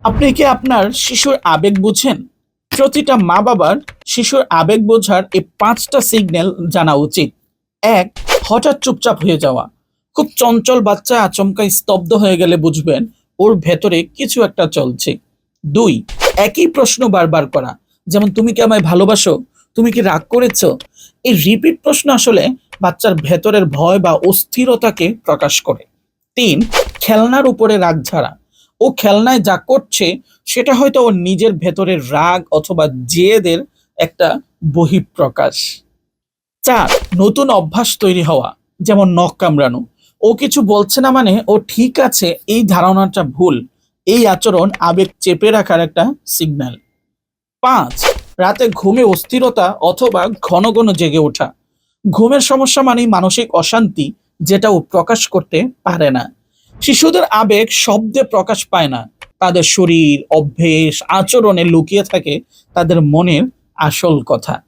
আপনি কি আপনার শিশুর আবেগ বুঝেন? প্রতিটা মা-বাবার শিশুর আবেগ বোঝার এই ৫ টা সিগন্যাল জানা উচিত। ১. হঠাৎ চুপচাপ হয়ে যাওয়া। খুব চঞ্চল বাচ্চা আচমকা স্তব্ধ হয়ে গেলে বুঝবেন ওর ভেতরে কিছু একটা চলছে। ২. একই প্রশ্ন বারবার করা। যেমন, "তুমি কি আমায় ভালোবাসো? তুমি কি রাগ করেছ?" এই রিপিট প্রশ্ন আসলে বাচ্চার ভেতরের ভয় বা অস্থিরতাকে প্রকাশ করে। ৩. খেলনার উপরে রাগ ঝাড়া। ও খেলনায় যা করছে সেটা হয়তো ওর নিজের ভেতরের রাগ অথবা জেদের একটা বহিঃপ্রকাশ। ৪. নতুন অভ্যাস তৈরি হওয়া, যেমন নখ কামড়ানো। ও কিছু বলছে না মানে ও ঠিক আছে এই ধারণাটা ভুল। এই আচরণ আবেগ চেপে রাখার একটা সিগন্যাল। ৫. রাতে ঘুমে অস্থিরতা অথবা ঘন ঘন জেগে ওঠা। ঘুমের সমস্যা মানেই মানসিক অশান্তি, যেটা ও প্রকাশ করতে পারে না। শিশুদের আবেগ শব্দে প্রকাশ পায় না। তাদের শরীর, অভ্যেস, আচরণে লুকিয়ে থাকে তাদের মনের আসল কথা।